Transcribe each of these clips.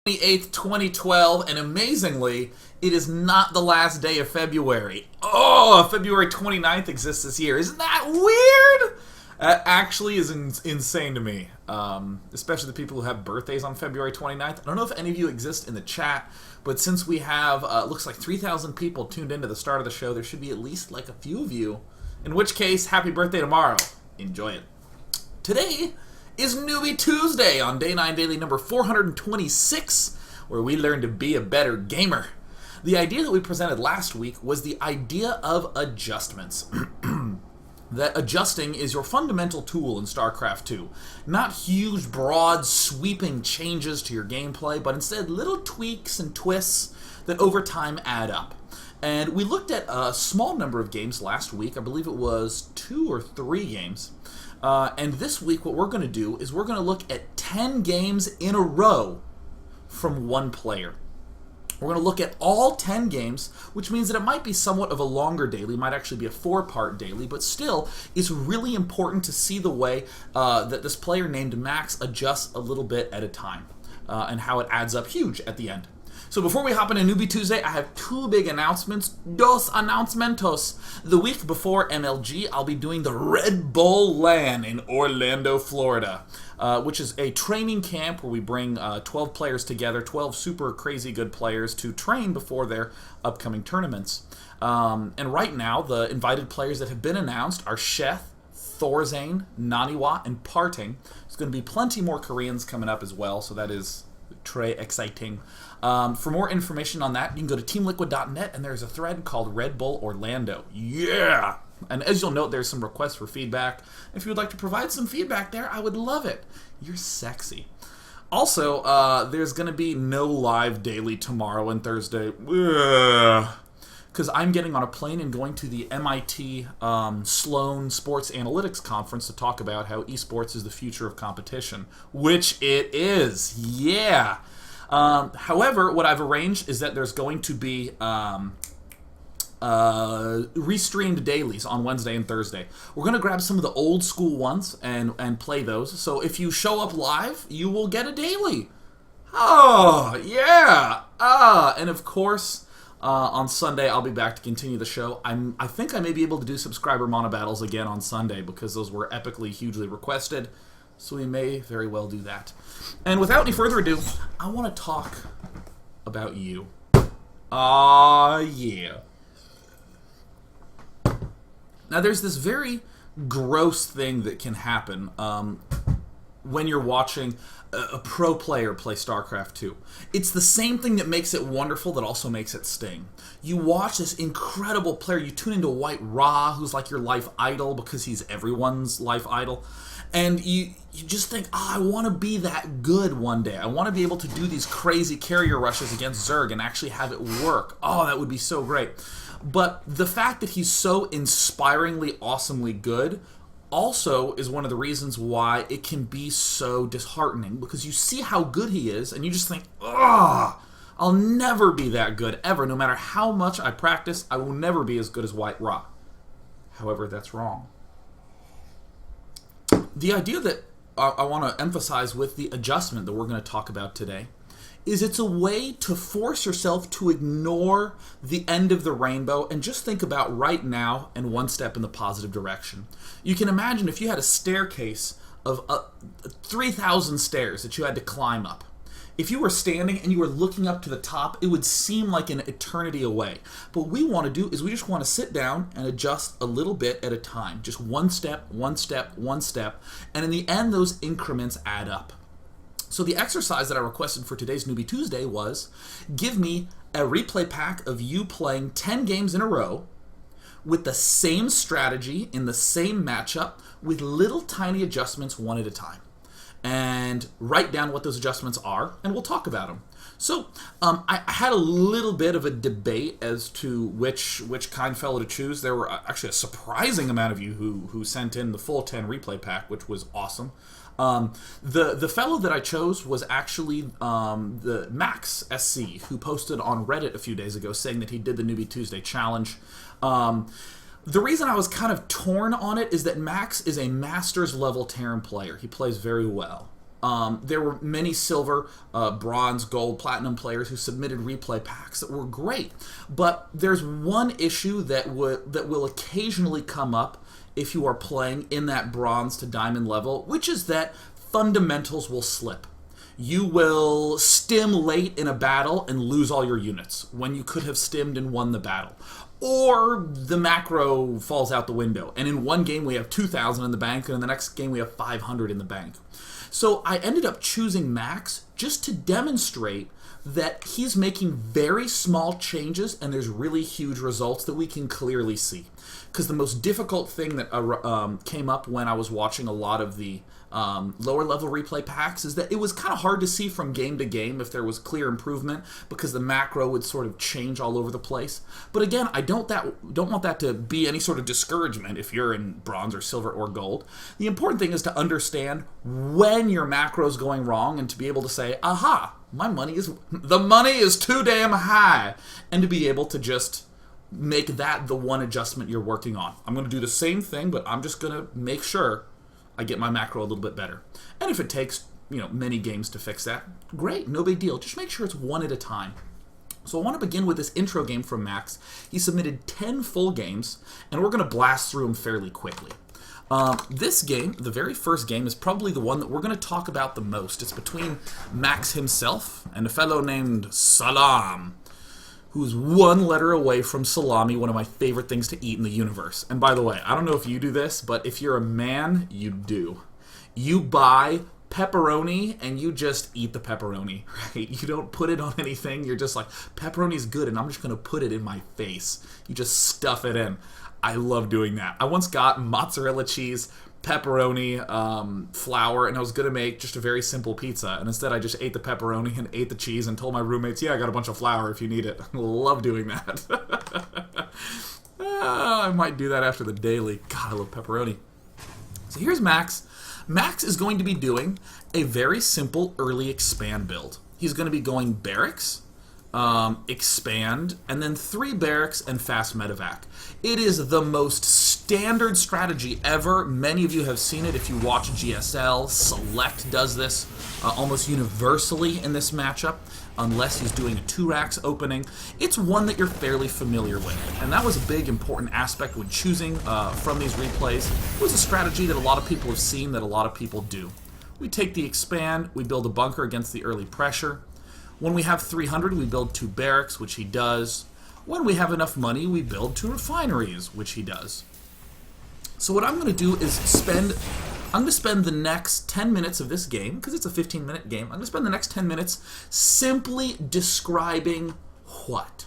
28th, 2012, and amazingly, it is not the last day of February. Oh, February 29th exists this year. Isn't that weird? That actually is insane to me, especially the people who have birthdays on February 29th. I don't know if any of you exist in the chat, but since we have, looks like 3,000 people tuned into the start of the show, there should be at least like a few of you, in which case, happy birthday tomorrow. Enjoy it. Today is Newbie Tuesday on Day 9 Daily number 426, where we learn to be a better gamer. The idea that we presented last week was the idea of adjustments. That adjusting is your fundamental tool in StarCraft 2. Not huge, broad, sweeping changes to your gameplay, but instead little tweaks and twists that over time add up. And we looked at a small number of games last week. I believe it was 2 or 3 games. And this week what we're going to do is we're going to look at 10 games in a row from one player. We're going to look at all 10 games, which means that it might be somewhat of a longer daily, might actually be a 4-part daily, but still, it's really important to see the way that this player named Max adjusts a little bit at a time, and how it adds up huge at the end. So before we hop into Newbie Tuesday, I have 2 big announcements. Dos announcements. The week before MLG, I'll be doing the Red Bull LAN in Orlando, Florida, which is a training camp where we bring 12 players together, 12 super crazy good players to train before their upcoming tournaments. And right now, the invited players that have been announced are Sheth, Thorzane, Naniwa, and Parting. There's going to be plenty more Koreans coming up as well, so that is très exciting. For more information on that, you can go to teamliquid.net, and there's a thread called Red Bull Orlando. Yeah! And as you'll note, there's some requests for feedback. If you would like to provide some feedback there, I would love it. You're sexy. Also, there's going to be no live daily tomorrow and Thursday. Because I'm getting on a plane and going to the MIT Sloan Sports Analytics Conference to talk about how esports is the future of competition. Which it is. Yeah! However, what I've arranged is that there's going to be restreamed dailies on Wednesday and Thursday. We're going to grab some of the old school ones and play those. So if you show up live, you will get a daily. Oh, yeah! And of course, on Sunday, I'll be back to continue the show. I think I may be able to do subscriber mono battles again on Sunday because those were epically, hugely requested. So we may very well do that. And without any further ado, I want to talk about you. Yeah. Now, there's this very gross thing that can happen when you're watching a pro player play StarCraft 2. It's the same thing that makes it wonderful that also makes it sting. You watch this incredible player, you tune into White Ra, who's like your life idol because he's everyone's life idol, and you just think, I want to be that good one day. I want to be able to do these crazy carrier rushes against Zerg and actually have it work. Oh, that would be so great. But the fact that he's so inspiringly, awesomely good also is one of the reasons why it can be so disheartening, because you see how good he is and you just think, ugh, I'll never be that good ever. No matter how much I practice, I will never be as good as White Ra. However, that's wrong. The idea that I want to emphasize with the adjustment that we're going to talk about today is it's a way to force yourself to ignore the end of the rainbow and just think about right now and one step in the positive direction. You can imagine if you had a staircase of 3,000 stairs that you had to climb up. If you were standing and you were looking up to the top, it would seem like an eternity away. But what we want to do is we just want to sit down and adjust a little bit at a time. Just one step, one step, one step. And in the end, those increments add up. So the exercise that I requested for today's Newbie Tuesday was, give me a replay pack of you playing 10 games in a row with the same strategy in the same matchup with little tiny adjustments one at a time. And write down what those adjustments are, and we'll talk about them. So I had a little bit of a debate as to which kind fellow to choose. There were actually a surprising amount of you who sent in the full 10 replay pack, which was awesome. The fellow that I chose was actually the Max SC, who posted on Reddit a few days ago saying that he did the Newbie Tuesday challenge. The reason I was kind of torn on it is that Max is a Masters level Terran player. He plays very well. There were many silver, bronze, gold, platinum players who submitted replay packs that were great. But there's one issue that will occasionally come up if you are playing in that bronze to diamond level, which is that fundamentals will slip. You will stim late in a battle and lose all your units when you could have stimmed and won the battle. Or the macro falls out the window, and in one game we have 2,000 in the bank, and in the next game we have 500 in the bank. So I ended up choosing Max just to demonstrate that he's making very small changes and there's really huge results that we can clearly see. Because the most difficult thing that came up when I was watching a lot of the lower level replay packs is that it was kind of hard to see from game to game if there was clear improvement because the macro would sort of change all over the place. But again, I don't want that to be any sort of discouragement if you're in bronze or silver or gold. The important thing is to understand when your macro is going wrong and to be able to say, aha, the money is too damn high, and to be able to just make that the one adjustment you're working on. I'm going to do the same thing, but I'm just going to make sure I get my macro a little bit better. And if it takes, many games to fix that, great, no big deal. Just make sure it's one at a time. So I want to begin with this intro game from Max. He submitted 10 full games, and we're going to blast through them fairly quickly. This game, the very first game, is probably the one that we're going to talk about the most. It's between Max himself and a fellow named Salam, who's one letter away from salami, one of my favorite things to eat in the universe. And by the way, I don't know if you do this, but if you're a man, you do. You buy pepperoni and you just eat the pepperoni, right? You don't put it on anything. You're just like, pepperoni's good and I'm just going to put it in my face. You just stuff it in. I love doing that. I once got mozzarella cheese, pepperoni, flour, and I was going to make just a very simple pizza. And instead I just ate the pepperoni and ate the cheese and told my roommates, yeah, I got a bunch of flour if you need it. I love doing that. I might do that after the daily. God, I love pepperoni. So here's Max. Max is going to be doing a very simple early expand build. He's going to be going barracks, expand, and then 3 barracks and fast medevac. It is the most standard strategy ever. Many of you have seen it if you watch GSL. Select does this almost universally in this matchup, unless he's doing a 2-racks opening. It's one that you're fairly familiar with, and that was a big important aspect when choosing from these replays. It was a strategy that a lot of people have seen, that a lot of people do. We take the expand, we build a bunker against the early pressure. When we have 300, we build 2 barracks, which he does. When we have enough money, we build 2 refineries, which he does. So what I'm going to do is I'm going to spend the next 10 minutes of this game, because it's a 15-minute game, I'm going to spend the next 10 minutes simply describing what?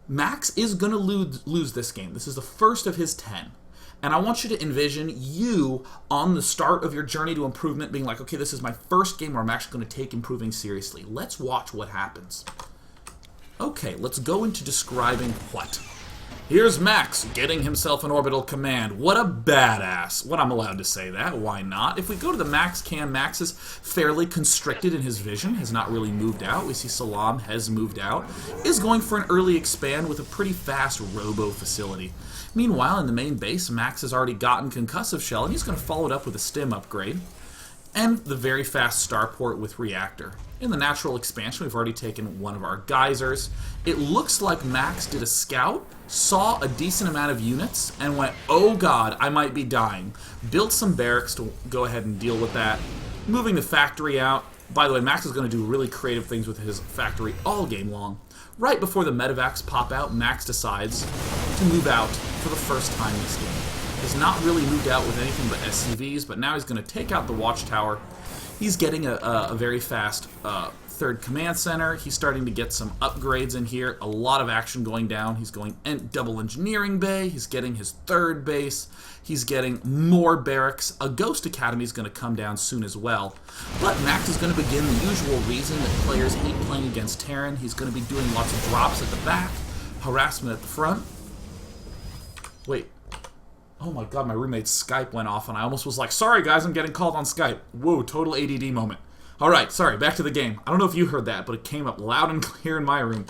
Max is going to lose this game. This is the first of his 10. And I want you to envision you on the start of your journey to improvement being like, okay, this is my first game where I'm actually going to take improving seriously. Let's watch what happens. Okay, let's go into describing what. Here's Max getting himself an orbital command. What a badass. What, I'm allowed to say that. Why not? If we go to the Max cam, Max is fairly constricted in his vision, has not really moved out. We see Salam has moved out. Is going for an early expand with a pretty fast robo facility. Meanwhile, in the main base, Max has already gotten concussive shell, and he's going to follow it up with a stim upgrade. And the very fast starport with reactor. In the natural expansion, we've already taken one of our geysers. It looks like Max did a scout, saw a decent amount of units, and went, oh god, I might be dying. Built some barracks to go ahead and deal with that. Moving the factory out. By the way, Max is going to do really creative things with his factory all game long. Right before the medevacs pop out, Max decides to move out for the first time this game. Has not really moved out with anything but SCVs, but now he's going to take out the watchtower. He's getting a very fast third command center. He's starting to get some upgrades in here. A lot of action going down. He's going double engineering bay. He's getting his third base. He's getting more barracks. A ghost academy is going to come down soon as well. But Max is going to begin the usual reason that players hate playing against Terran. He's going to be doing lots of drops at the back, harassment at the front. Wait. Oh my god, my roommate's Skype went off and I almost was like, sorry guys, I'm getting called on Skype. Whoa, total ADD moment. Alright, sorry, back to the game. I don't know if you heard that, but it came up loud and clear in my room.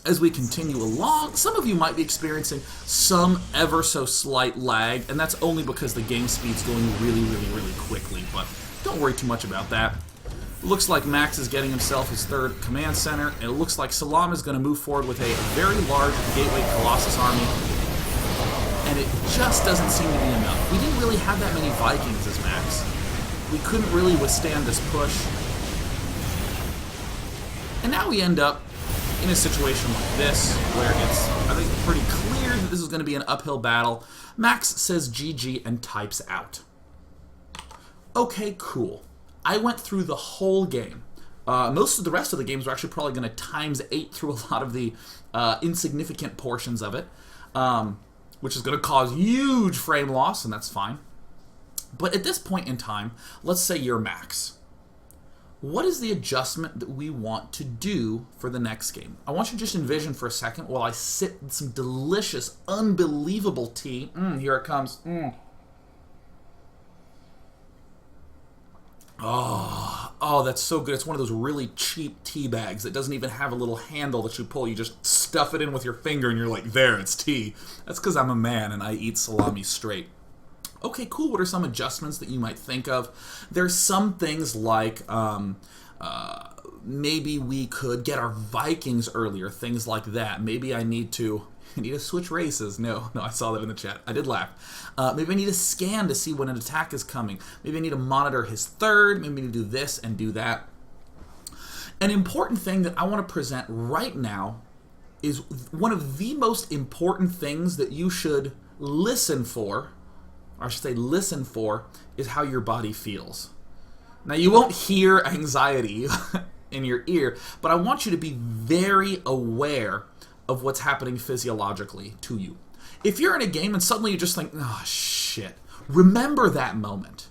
as we continue along, some of you might be experiencing some ever so slight lag, and that's only because the game speed's going really quickly, but don't worry too much about that. It looks like Max is getting himself his third command center, and it looks like Salam is going to move forward with a very large Gateway Colossus army, and it just doesn't seem to be enough. We didn't really have that many Vikings as Max. We couldn't really withstand this push. And now we end up in a situation like this, where it's, I think, pretty clear that this is going to be an uphill battle. Max says GG and types out. Okay, cool. I went through the whole game. Most of the rest of the games are actually probably going to ×8 through a lot of the insignificant portions of it, which is going to cause huge frame loss, and that's fine. But at this point in time, let's say you're Max. What is the adjustment that we want to do for the next game? I want you to just envision for a second while I sip some delicious, unbelievable tea. Here it comes. Oh, that's so good. It's one of those really cheap tea bags that doesn't even have a little handle that you pull. You just stuff it in with your finger and you're like, there, it's tea. That's because I'm a man and I eat salami straight. Okay, cool. What are some adjustments that you might think of? There's some things like maybe we could get our Vikings earlier, things like that. Maybe I need to switch races. No, I saw that in the chat. I did laugh. Maybe I need to scan to see when an attack is coming. Maybe I need to monitor his third. Maybe I need to do this and do that. An important thing that I want to present right now is one of the most important things that you should listen for, or I should say listen for, is how your body feels. Now, you won't hear anxiety in your ear, but I want you to be very aware of what's happening physiologically to you. If you're in a game and suddenly you just think, oh, shit, remember that moment.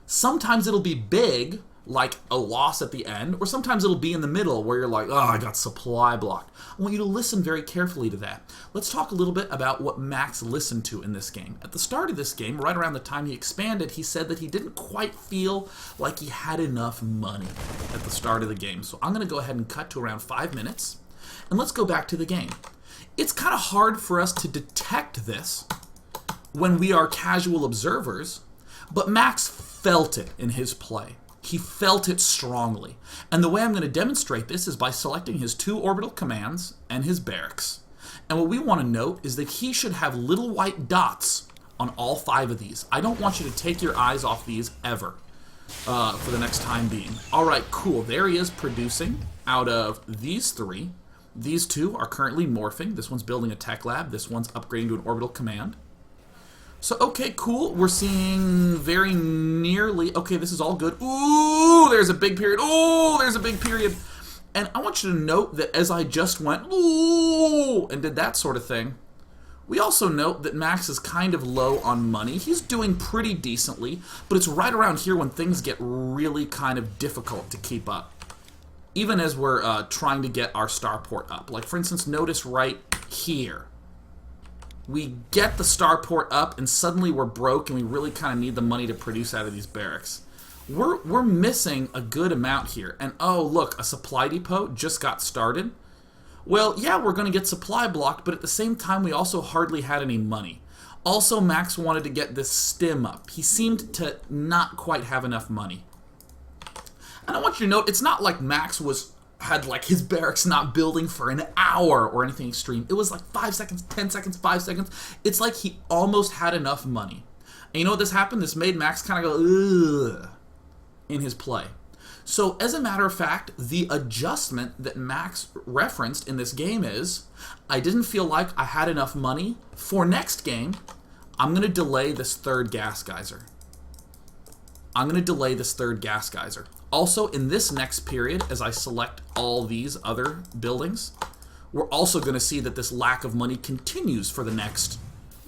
Sometimes it'll be big, like a loss at the end, or sometimes it'll be in the middle where you're like, oh, I got supply blocked. I want you to listen very carefully to that. Let's talk a little bit about what Max listened to in this game. At the start of this game, right around the time he expanded, he said that he didn't quite feel like he had enough money at the start of the game. So I'm going to go ahead and cut to around 5 minutes, and let's go back to the game. It's kind of hard for us to detect this when we are casual observers, but Max felt it in his play. He felt it strongly. And the way I'm going to demonstrate this is by selecting his 2 orbital commands and his barracks. And what we want to note is that he should have little white dots on all 5 of these. I don't want you to take your eyes off these ever for the next time being. All right, cool. There he is producing out of these 3. These 2 are currently morphing. This one's building a tech lab. This one's upgrading to an orbital command. So, okay, cool. We're seeing very nearly... Okay, this is all good. Ooh, there's a big period. Oh, there's a big period. And I want you to note that as I just went, ooh, and did that sort of thing, we also note that Max is kind of low on money. He's doing pretty decently, but it's right around here when things get really kind of difficult to keep up. Even as we're trying to get our starport up. Like, for instance, notice right here. We get the starport up, and suddenly we're broke, and we really kind of need the money to produce out of these barracks. We're missing a good amount here. And, oh, look, a supply depot just got started. Well, yeah, we're going to get supply blocked, but at the same time, we also hardly had any money. Also, Max wanted to get this stim up. He seemed to not quite have enough money. And I want you to note, it's not like Max had like his barracks not building for an hour or anything extreme. It was like 5 seconds, 10 seconds, 5 seconds. It's like he almost had enough money. And you know what this happened? This made Max kind of go, ugh, in his play. So as a matter of fact, the adjustment that Max referenced in this game is, I didn't feel like I had enough money. For next game, I'm going to delay this 3rd gas geyser. I'm going to delay this 3rd gas geyser. Also, in this next period, as I select all these other buildings, we're also going to see that this lack of money continues for the next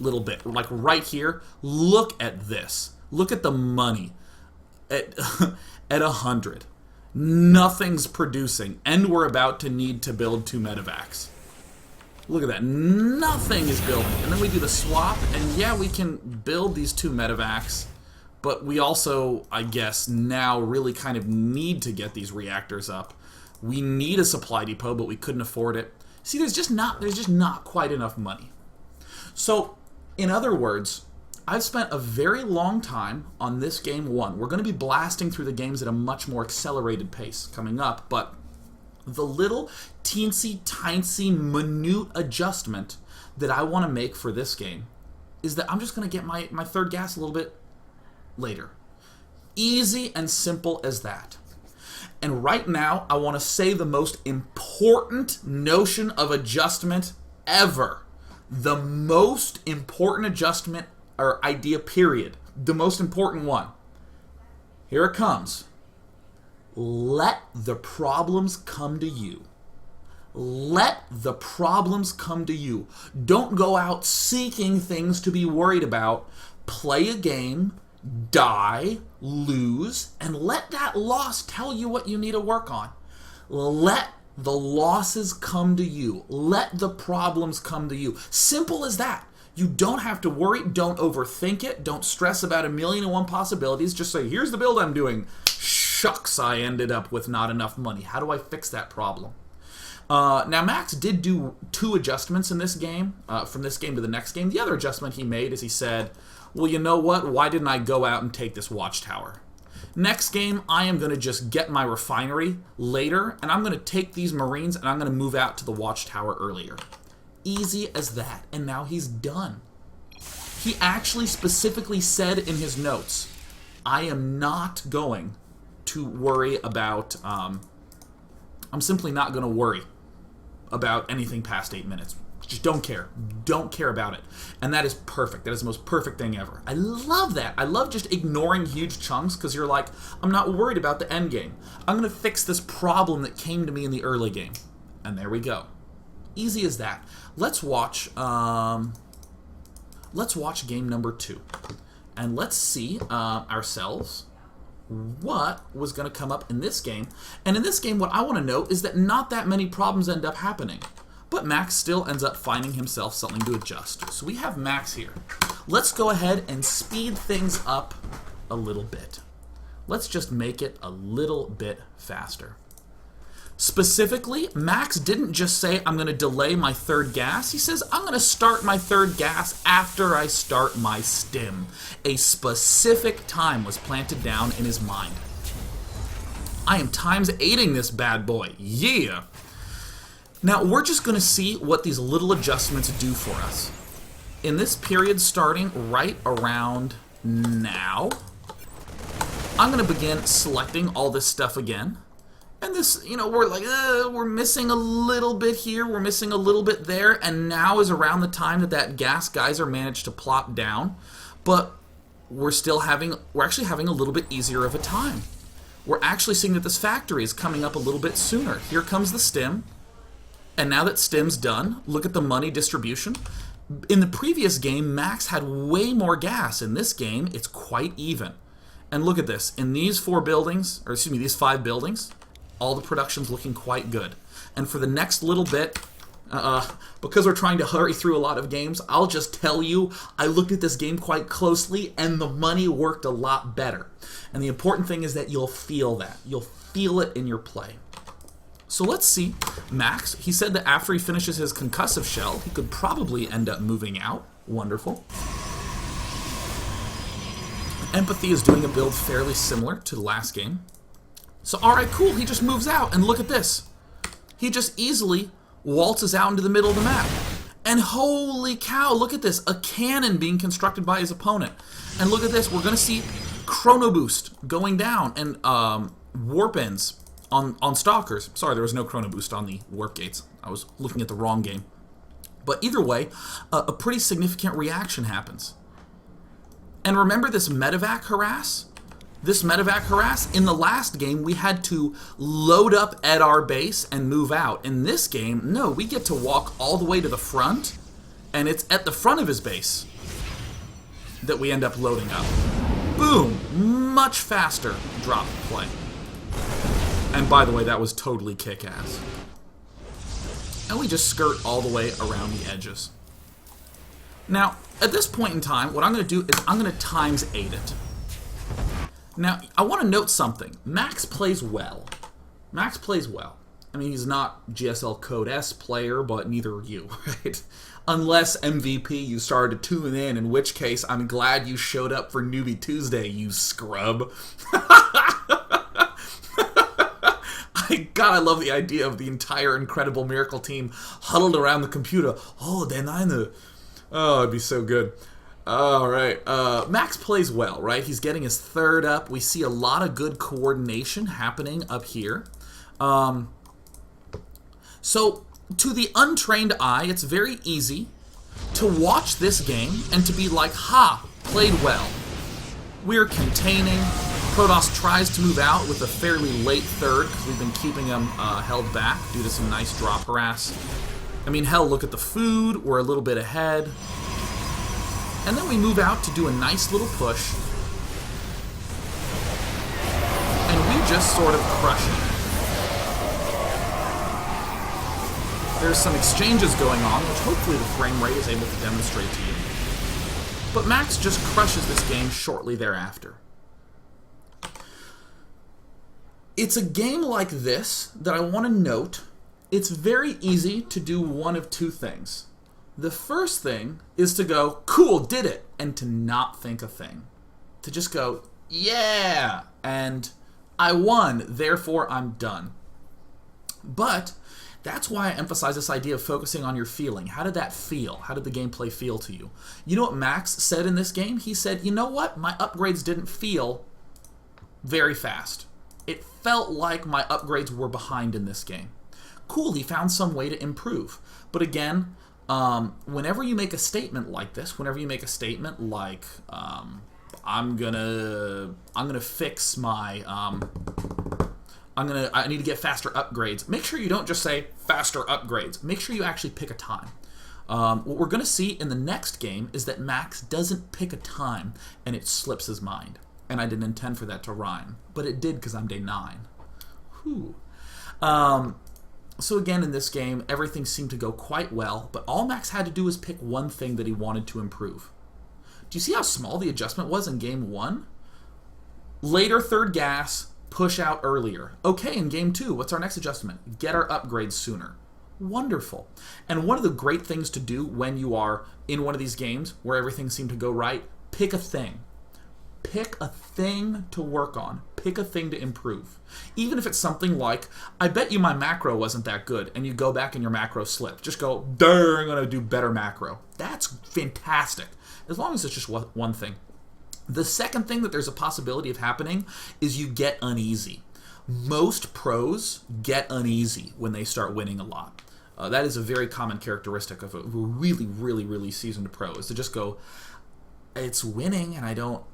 little bit. Like right here, look at this. Look at the money at 100. Nothing's producing, and we're about to need to build 2 medevacs. Look at that. Nothing is building. And then we do the swap, and yeah, we can build these 2 medevacs. But we also, I guess, now really kind of need to get these reactors up. We need a supply depot, but we couldn't afford it. See, there's just not quite enough money. So, in other words, I've spent a very long time on this game 1. We're going to be blasting through the games at a much more accelerated pace coming up, but the little teensy-tiny minute adjustment that I want to make for this game is that I'm just going to get my third gas a little bit later. Easy and simple as that. And right now, I want to say the most important notion of adjustment ever. The most important adjustment or idea, period. The most important one. Here it comes. Let the problems come to you. Let the problems come to you. Don't go out seeking things to be worried about. Play a game, die, lose, and let that loss tell you what you need to work on. Let the losses come to you. Let the problems come to you. Simple as that. You don't have to worry. Don't overthink it. Don't stress about 1,000,001 possibilities. Just say, here's the build I'm doing. Shucks, I ended up with not enough money. How do I fix that problem? Now, Max did do 2 adjustments in this game, from this game to the next game. The other adjustment he made is he said, well, you know what? Why didn't I go out and take this watchtower? Next game, I am going to just get my refinery later, and I'm going to take these Marines, and I'm going to move out to the watchtower earlier. Easy as that. And now he's done. He actually specifically said in his notes, I am not going to worry about, I'm simply not going to worry about anything past 8 minutes. Just don't care. Don't care about it. And that is perfect. That is the most perfect thing ever. I love that. I love just ignoring huge chunks because you're like, I'm not worried about the end game. I'm going to fix this problem that came to me in the early game. And there we go. Easy as that. Let's watch game number 2. And let's see ourselves what was going to come up in this game. And in this game, what I want to note is that not that many problems end up happening. But Max still ends up finding himself something to adjust. So we have Max here. Let's go ahead and speed things up a little bit. Let's just make it a little bit faster. Specifically, Max didn't just say, I'm going to delay my third gas. He says, I'm going to start my third gas after I start my stim. A specific time was planted down in his mind. I am times 8ing this bad boy. Yeah! Now, we're just going to see what these little adjustments do for us. In this period starting right around now, I'm going to begin selecting all this stuff again. And this, we're like, we're missing a little bit here, we're missing a little bit there, and now is around the time that gas geyser managed to plop down. But we're actually having a little bit easier of a time. We're actually seeing that this factory is coming up a little bit sooner. Here comes the stim. And now that stim's done, look at the money distribution. In the previous game, Max had way more gas. In this game, it's quite even. And look at this. In these 4 buildings, or excuse me, these 5 buildings, all the production's looking quite good. And for the next little bit, because we're trying to hurry through a lot of games, I'll just tell you, I looked at this game quite closely, and the money worked a lot better. And the important thing is that you'll feel that. You'll feel it in your play. So let's see. Max, he said that after he finishes his concussive shell, he could probably end up moving out. Wonderful. Empathy is doing a build fairly similar to the last game. So, alright, cool, he just moves out, and look at this. He just easily waltzes out into the middle of the map. And holy cow, look at this, a cannon being constructed by his opponent. And look at this, we're going to see Chrono Boost going down, and warp ends on Stalkers. Sorry, there was no Chrono Boost on the warp gates. I was looking at the wrong game. But either way, a pretty significant reaction happens. And remember this medevac harass? This medevac harass, in the last game, we had to load up at our base and move out. In this game, no, we get to walk all the way to the front, and it's at the front of his base that we end up loading up. Boom! Much faster drop play. And by the way, that was totally kick-ass. And we just skirt all the way around the edges. Now, at this point in time, what I'm going to do is I'm going to times 8 it. Now, I want to note something. Max plays well. Max plays well. I mean, he's not GSL Code S player, but neither are you, right? Unless MVP, you started to tune in which case I'm glad you showed up for Newbie Tuesday, you scrub. God, I love the idea of the entire Incredible Miracle team huddled around the computer. Oh, they're nine. Oh, it'd be so good. All right. Max plays well, right? He's getting his third up. We see a lot of good coordination happening up here. So, to the untrained eye, it's very easy to watch this game and to be like, ha, played well. We're containing. Protoss tries to move out with a fairly late third because we've been keeping him held back due to some nice drop harass. I mean, hell, look at the food. We're a little bit ahead. And then we move out to do a nice little push. And we just sort of crush it. There's some exchanges going on, which hopefully the frame rate is able to demonstrate to you. But Max just crushes this game shortly thereafter. It's a game like this that I want to note. It's very easy to do one of two things. The first thing is to go, cool, did it, and to not think a thing. To just go, yeah, and I won, therefore I'm done. But that's why I emphasize this idea of focusing on your feeling. How did that feel? How did the gameplay feel to you? You know what Max said in this game? He said, you know what? My upgrades didn't feel very fast. It felt like my upgrades were behind in this game. Cool, he found some way to improve. But again, whenever you make a statement like this, whenever you make a statement like, I'm gonna fix my, I need to get faster upgrades. Make sure you don't just say faster upgrades. Make sure you actually pick a time. What we're gonna see in the next game is that Max doesn't pick a time and it slips his mind. And I didn't intend for that to rhyme, but it did because I'm day 9. Whew. So again, in this game, everything seemed to go quite well, but all Max had to do was pick one thing that he wanted to improve. Do you see how small the adjustment was in game 1? Later third gas, push out earlier. Okay, in game 2, what's our next adjustment? Get our upgrades sooner. Wonderful. And one of the great things to do when you are in one of these games where everything seemed to go right, pick a thing. Pick a thing to work on. Pick a thing to improve. Even if it's something like, I bet you my macro wasn't that good, and you go back and your macro slipped. Just go, I'm going to do better macro. That's fantastic, as long as it's just one thing. The second thing that there's a possibility of happening is you get uneasy. Most pros get uneasy when they start winning a lot. That is a very common characteristic of a really, really, really seasoned pro, is to just go, it's winning and I don't,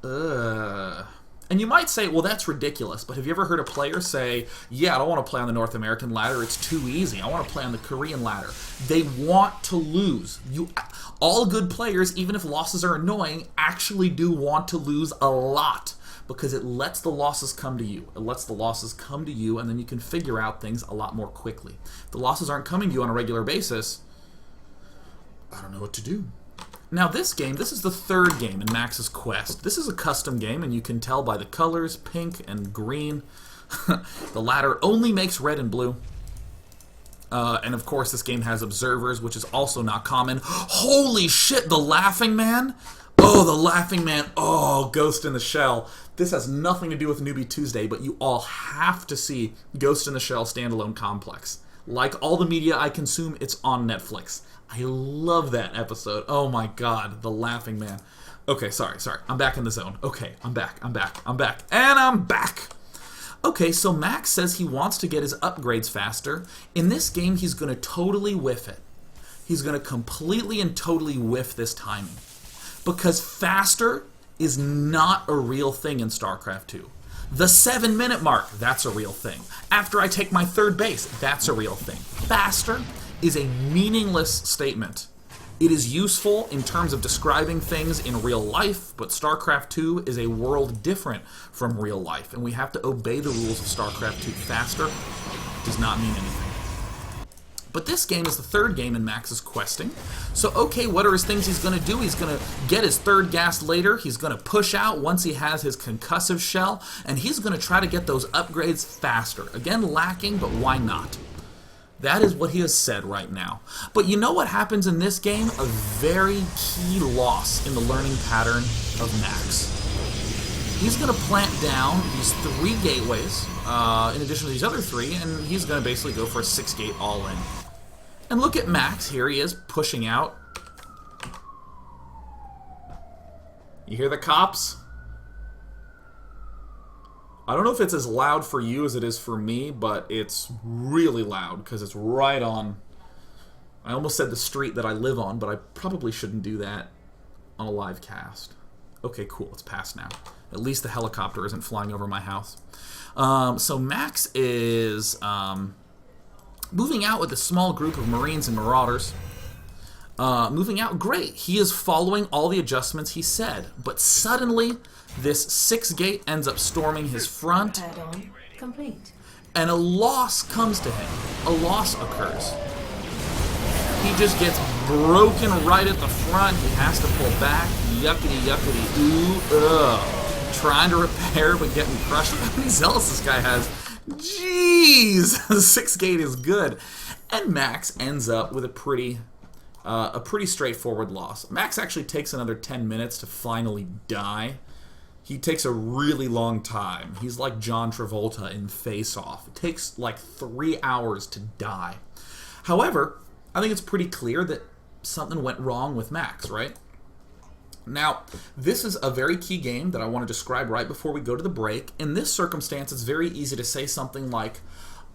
And you might say, well, that's ridiculous, but have you ever heard a player say, yeah, I don't want to play on the North American ladder, it's too easy, I want to play on the Korean ladder. They want to lose. All good players, even if losses are annoying, actually do want to lose a lot, because it lets the losses come to you. It lets the losses come to you, and then you can figure out things a lot more quickly. If the losses aren't coming to you on a regular basis, I don't know what to do. Now this game, this is the third game in Max's Quest. This is a custom game, and you can tell by the colors, pink and green. The ladder only makes red and blue. And of course this game has observers, which is also not common. Holy shit, the Laughing Man? Oh, the Laughing Man. Oh, Ghost in the Shell. This has nothing to do with Newbie Tuesday, but you all have to see Ghost in the Shell Standalone Complex. Like all the media I consume, it's on Netflix. I love that episode. Oh my god, the Laughing Man. Okay, sorry. I'm back in the zone. Okay, I'm back. And I'm back! Okay, so Max says he wants to get his upgrades faster. In this game, he's going to totally whiff it. He's going to completely and totally whiff this timing. Because faster is not a real thing in StarCraft 2. The 7-minute mark, that's a real thing. After I take my third base, that's a real thing. Faster is a meaningless statement. It is useful in terms of describing things in real life, but StarCraft 2 is a world different from real life, and we have to obey the rules of StarCraft 2. Faster does not mean anything. But this game is the third game in Max's questing. So, okay, what are his things he's going to do? He's going to get his third gas later. He's going to push out once he has his concussive shell. And he's going to try to get those upgrades faster. Again, lacking, but why not? That is what he has said right now. But you know what happens in this game? A very key loss in the learning pattern of Max. He's going to plant down these 3 gateways, in addition to these other 3, and he's going to basically go for a 6-gate all-in. And look at Max. Here he is, pushing out. You hear the cops? I don't know if it's as loud for you as it is for me, but it's really loud because it's right on... I almost said the street that I live on, but I probably shouldn't do that on a live cast. Okay, cool. It's past now. At least the helicopter isn't flying over my house. So Max is moving out with a small group of Marines and Marauders. Moving out great. He is following all the adjustments he said. But suddenly, this 6-gate ends up storming his front. Add-on complete. And a loss comes to him. A loss occurs. He just gets broken right at the front. He has to pull back. Yuckity, yuckity, ooh, ugh. Trying to repair, but getting crushed. Look how many zealots this guy has. Jeez! The 6-gate is good. And Max ends up with a pretty straightforward loss. Max actually takes another 10 minutes to finally die. He takes a really long time. He's like John Travolta in Face Off. It takes like 3 hours to die. However, I think it's pretty clear that something went wrong with Max, right? Now, this is a very key game that I want to describe right before we go to the break. In this circumstance, it's very easy to say something like,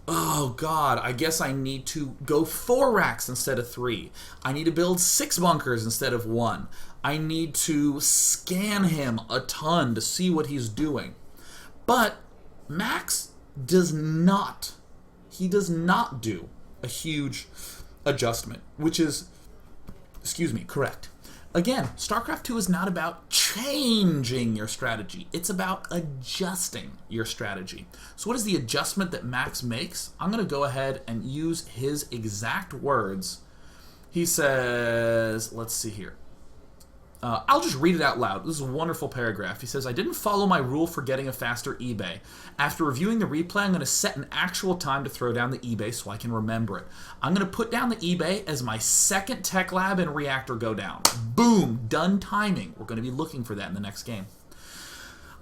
oh god, I guess I need to go 4 racks instead of 3. I need to build 6 bunkers instead of 1. I need to scan him a ton to see what he's doing. But Max does not. He does not do a huge adjustment, which is, correct. Again, StarCraft 2 is not about changing your strategy. It's about adjusting your strategy. So what is the adjustment that Max makes? I'm going to go ahead and use his exact words. He says, let's see here. I'll just read it out loud. This is a wonderful paragraph. He says, I didn't follow my rule for getting a faster eBay. After reviewing the replay, I'm going to set an actual time to throw down the eBay so I can remember it. I'm going to put down the eBay as my second tech lab and reactor go down. Boom! Done timing. We're going to be looking for that in the next game.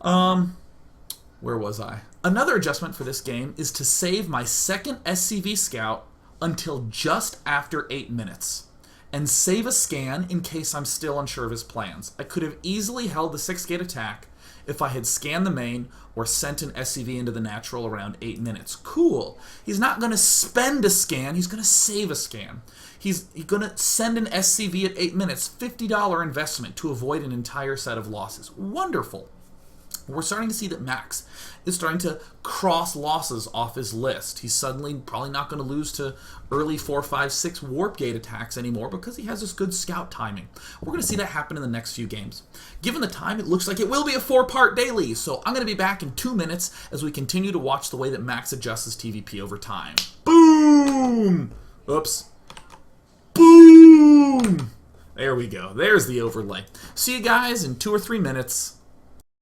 Where was I? Another adjustment for this game is to save my second SCV scout until just after 8 minutes. And save a scan in case I'm still unsure of his plans. I could have easily held the 6-gate attack if I had scanned the main or sent an SCV into the natural around 8 minutes. Cool. He's not going to spend a scan, he's going to save a scan. He's going to send an SCV at 8 minutes, $50 investment to avoid an entire set of losses. Wonderful. We're starting to see that Max is starting to cross losses off his list. He's suddenly probably not going to lose to early 4, 5, 6 warp gate attacks anymore because he has this good scout timing. We're going to see that happen in the next few games. Given the time, it looks like it will be a 4-part daily, so I'm going to be back in 2 minutes as we continue to watch the way that Max adjusts his TVP over time. Boom! Oops. Boom! There we go. There's the overlay. See you guys in 2 or 3 minutes.